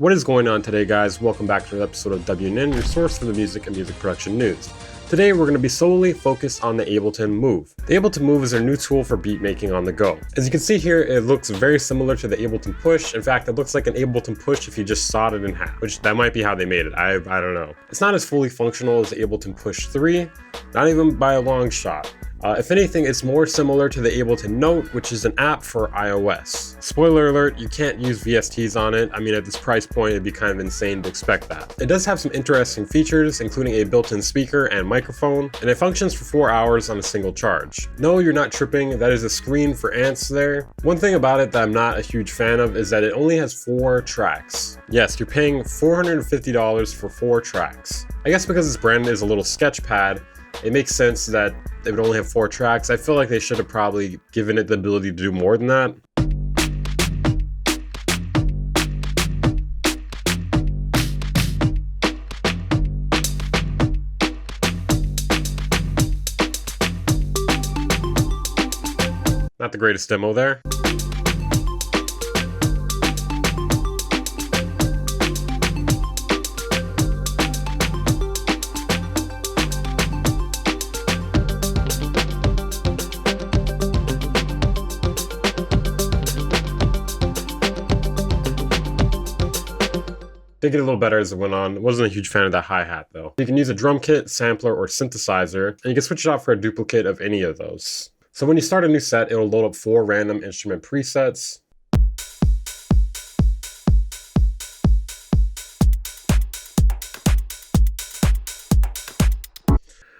What is going on today, guys? Welcome back to another episode of WNN, your source for the music and music production news. Today we're going to be solely focused on the Ableton Move. The Ableton Move is our new tool for beat making on the go. As you can see here, it looks very similar to the Ableton Push. In fact, it looks like an Ableton Push if you just sawed it in half, which that might be how they made it. I don't know. It's not as fully functional as the Ableton Push 3, not even by a long shot. If anything, it's more similar to the Ableton Note, which is an app for iOS. Spoiler alert, you can't use VSTs on it. I mean, at this price point, it'd be kind of insane to expect that. It does have some interesting features, including a built-in speaker and microphone, and it functions for 4 hours on a single charge. No, you're not tripping, that is a screen for ants there. One thing about it that I'm not a huge fan of is that it only has 4 tracks. Yes, you're paying $450 for 4 tracks. I guess because this brand is a little sketch pad, it makes sense that they would only have 4 tracks. I feel like they should have probably given it the ability to do more than that. Not the greatest demo there. They get a little better as it went on. Wasn't a huge fan of that hi-hat though. You can use a drum kit, sampler, or synthesizer, and you can switch it out for a duplicate of any of those. So when you start a new set, it'll load up 4 random instrument presets.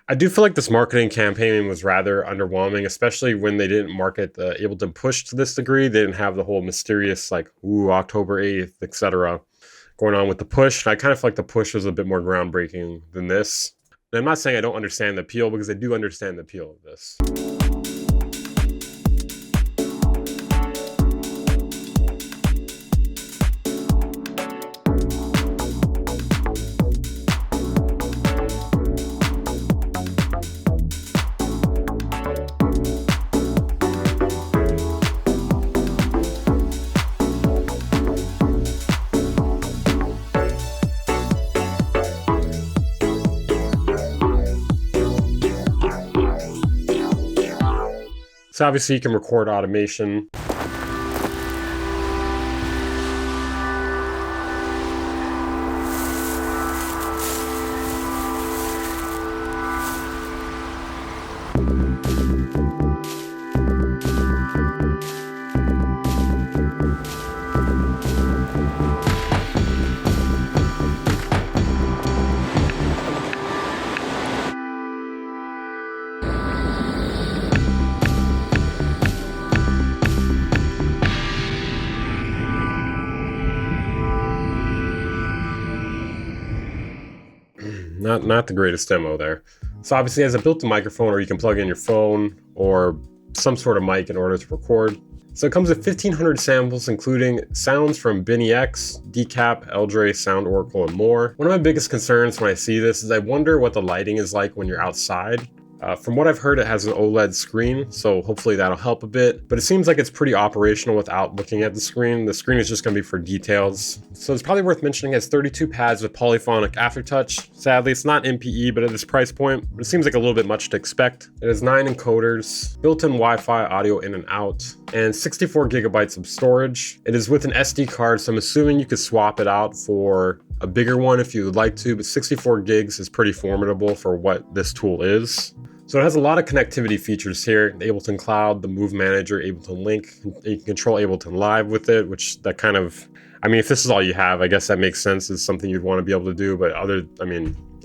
I do feel like this marketing campaign was rather underwhelming, especially when they didn't market the Ableton Push to this degree. They didn't have the whole mysterious, like, ooh, October 8th, etc. going on with the Push. And I kind of feel like the Push was a bit more groundbreaking than this. And I'm not saying I don't understand the appeal, because I do understand the appeal of this. So obviously you can record automation. Not the greatest demo there. So obviously it has a built-in microphone, or you can plug in your phone or some sort of mic in order to record. So it comes with 1,500 samples, including sounds from Benny X, Decap, Eldre, Sound Oracle, and more. One of my biggest concerns when I see this is I wonder what the lighting is like when you're outside. From what I've heard, it has an OLED screen, so hopefully that'll help a bit. But it seems like it's pretty operational without looking at the screen. The screen is just going to be for details. So it's probably worth mentioning it has 32 pads with polyphonic aftertouch. Sadly, it's not MPE, but at this price point, it seems like a little bit much to expect. It has 9 encoders, built-in Wi-Fi audio in and out, and 64 gigabytes of storage. It is with an SD card, so I'm assuming you could swap it out for a bigger one if you would like to, but 64 gigs is pretty formidable for what this tool is. So it has a lot of connectivity features here. The Ableton Cloud, the Move Manager, Ableton Link. You can control Ableton Live with it, which that kind of, I mean, if this is all you have, I guess that makes sense. It's something you'd want to be able to do, but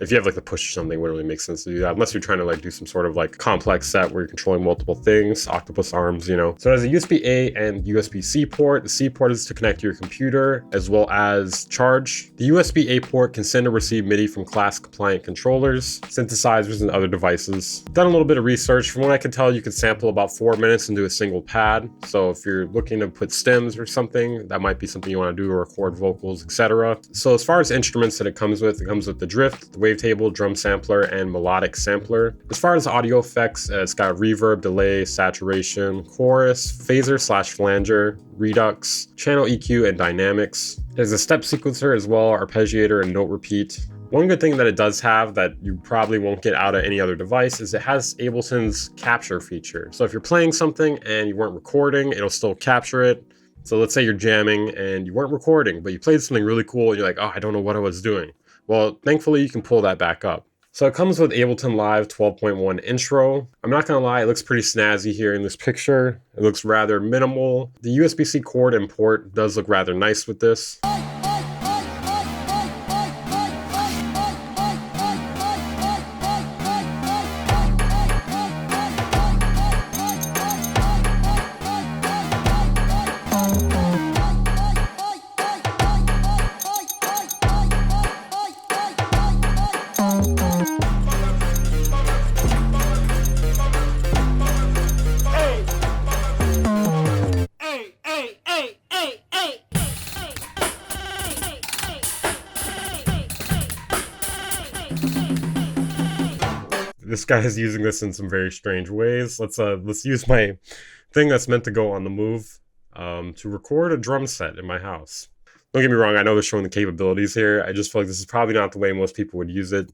if you have like the Push or something, it wouldn't really make sense to do that unless you're trying to like do some sort of like complex set where you're controlling multiple things, octopus arms, you know. So it has a USB-A and USB-C port. The C port is to connect to your computer as well as charge. The USB-A port can send or receive MIDI from class compliant controllers, synthesizers, and other devices. Done a little bit of research. From what I can tell, you can sample about 4 minutes into a single pad. So if you're looking to put stems or something, that might be something you want to do, or record vocals, etc. So as far as instruments that it comes with the drift, the wavetable, drum sampler, and melodic sampler. As far as audio effects, it's got reverb, delay, saturation, chorus, phaser/flanger, redux, channel EQ, and dynamics. There's a step sequencer as well, arpeggiator, and note repeat. One good thing that it does have that you probably won't get out of any other device is it has Ableton's capture feature. So if you're playing something and you weren't recording, it'll still capture it. So let's say you're jamming and you weren't recording, but you played something really cool and you're like, oh, I don't know what I was doing. Well, thankfully you can pull that back up. So it comes with Ableton Live 12.1 intro. I'm not gonna lie, it looks pretty snazzy here in this picture. It looks rather minimal. The USB-C cord and port does look rather nice with this. This guy is using this in some very strange ways. Let's use my thing that's meant to go on the move to record a drum set in my house. Don't get me wrong, I know they're showing the capabilities here. I just feel like this is probably not the way most people would use it.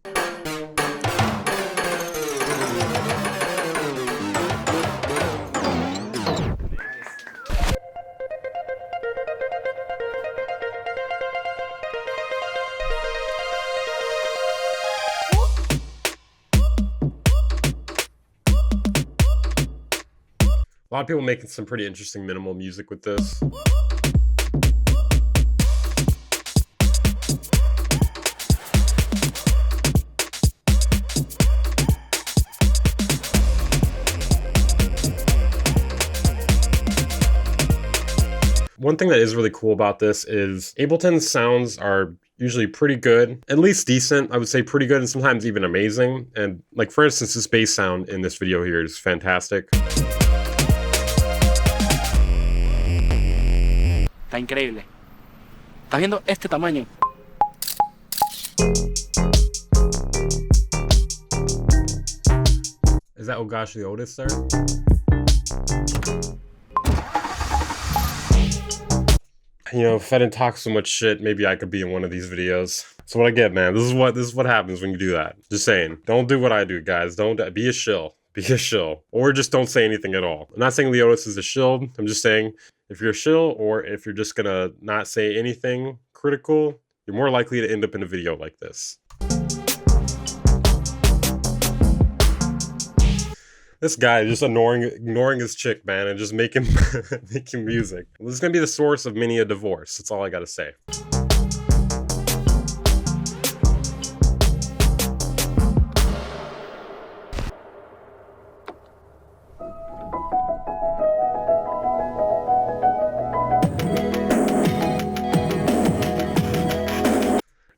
A lot of people making some pretty interesting minimal music with this. One thing that is really cool about this is Ableton's sounds are usually pretty good, at least decent. I would say pretty good and sometimes even amazing. And like for instance, this bass sound in this video here is fantastic. Está increíble. ¿Estás viendo este tamaño? Is that Oh Gosh the Otis there? You know, if I didn't talk so much shit, maybe I could be in one of these videos. So what I get, man. This is what happens when you do that. Just saying. Don't do what I do, guys. Don't be a shill. Be a shill. Or just don't say anything at all. I'm not saying Leotis is a shill. I'm just saying if you're a shill or if you're just gonna not say anything critical, you're more likely to end up in a video like this. This guy is just ignoring his chick, man, and just making music. This is gonna be the source of many a divorce. That's all I gotta say.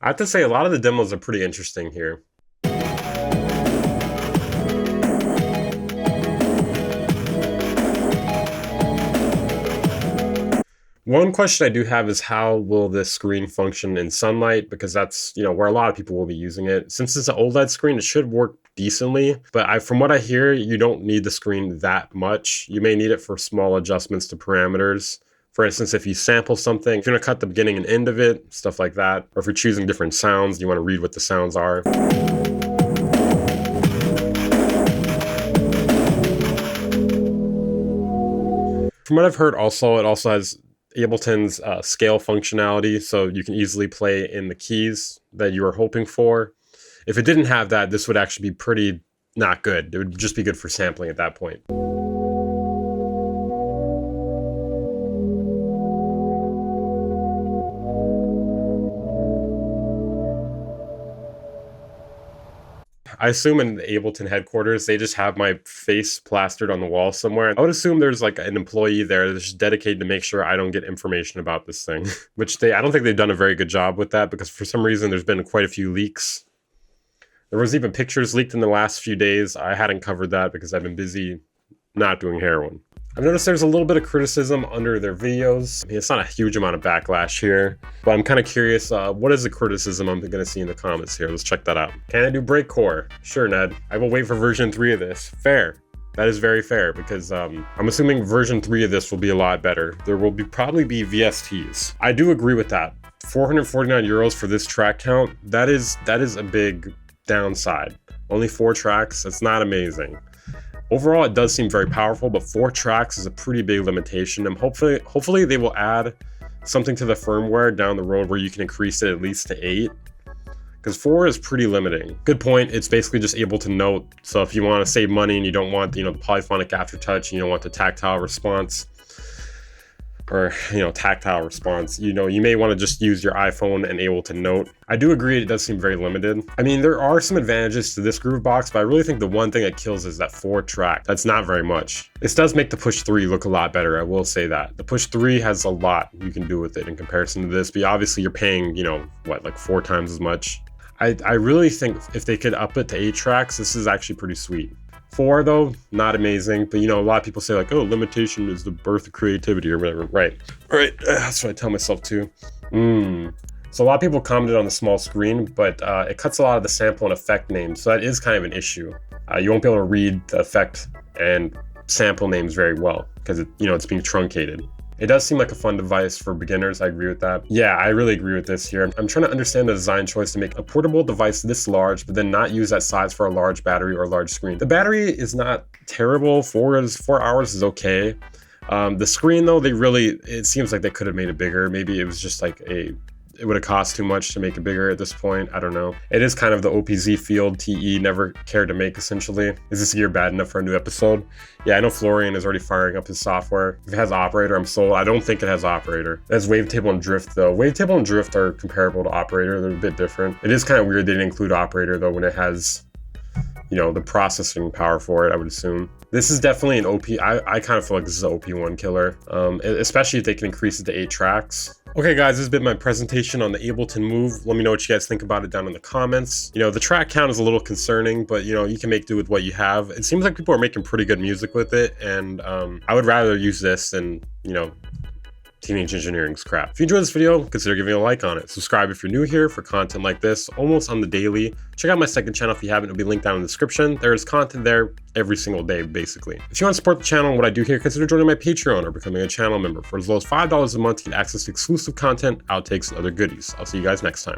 I have to say, a lot of the demos are pretty interesting here. One question I do have is how will this screen function in sunlight? Because that's, you know, where a lot of people will be using it. Since it's an OLED screen, it should work decently. But from what I hear, you don't need the screen that much. You may need it for small adjustments to parameters. For instance, if you sample something, if you're gonna cut the beginning and end of it, stuff like that. Or if you're choosing different sounds, you wanna read what the sounds are. From what I've heard also, it also has Ableton's scale functionality, so you can easily play in the keys that you were hoping for. If it didn't have that, this would actually be pretty not good. It would just be good for sampling at that point. I assume in the Ableton headquarters, they just have my face plastered on the wall somewhere. I would assume there's like an employee there that's just dedicated to make sure I don't get information about this thing. Which I don't think they've done a very good job with that, because for some reason there's been quite a few leaks. There was even pictures leaked in the last few days. I hadn't covered that because I've been busy not doing heroin. I've noticed there's a little bit of criticism under their videos. I mean, it's not a huge amount of backlash here, but I'm kind of curious, what is the criticism I'm gonna see in the comments here? Let's check that out. Can I do breakcore? Sure, Ned. I will wait for version 3 of this. Fair. That is very fair, because I'm assuming version 3 of this will be a lot better. There will probably be VSTs. I do agree with that. 449 euros for this track count, that is a big downside. Only 4 tracks, that's not amazing. Overall, it does seem very powerful, but 4 tracks is a pretty big limitation, and hopefully they will add something to the firmware down the road where you can increase it at least to 8, because 4 is pretty limiting. Good point, it's basically just Ableton Note, so if you want to save money and you don't want, the polyphonic aftertouch, and you don't want the tactile response, or tactile response, you may want to just use your iPhone and Ableton Note. I do agree it does seem very limited. I mean, there are some advantages to this groove box, but I really think the one thing it kills is that 4 track. That's not very much. This does make the Push 3 look a lot better, I will say that. The Push 3 has a lot you can do with it in comparison to this, but obviously you're paying, like 4 times as much. I really think if they could up it to 8 tracks, this is actually pretty sweet. 4 though, not amazing, but a lot of people say like, oh, limitation is the birth of creativity or whatever. Right, that's what I tell myself too. So a lot of people commented on the small screen, but it cuts a lot of the sample and effect names, so that is kind of an issue. You won't be able to read the effect and sample names very well because it's being truncated. It does seem like a fun device for beginners, I agree with that. Yeah, I really agree with this here. I'm trying to understand the design choice to make a portable device this large, but then not use that size for a large battery or a large screen. The battery is not terrible, 4 hours is okay. The screen though, it seems like they could have made it bigger. Maybe it was just like it would have cost too much to make it bigger at this point. I don't know. It is kind of the OPZ field TE never cared to make, essentially. Is this gear bad enough for a new episode? Yeah, I know Florian is already firing up his software. If it has operator, I'm sold. I don't think it has operator. It has wavetable and drift though. Wavetable and drift are comparable to operator. They're a bit different. It is kind of weird they didn't include operator though when it has, the processing power for it, I would assume. This is definitely an OP. I kind of feel like this is an OP1 killer, especially if they can increase it to 8 tracks. Okay guys, this has been my presentation on the Ableton Move. Let me know what you guys think about it down in the comments. The track count is a little concerning, but you can make do with what you have. It seems like people are making pretty good music with it, and I would rather use this than, Teenage Engineering's crap. If you enjoyed this video, consider giving a like on it. Subscribe if you're new here for content like this, almost on the daily. Check out my second channel if you haven't, it'll be linked down in the description. There's content there every single day, basically. If you want to support the channel and what I do here, consider joining my Patreon or becoming a channel member. For as low as $5 a month, you get access to exclusive content, outtakes, and other goodies. I'll see you guys next time.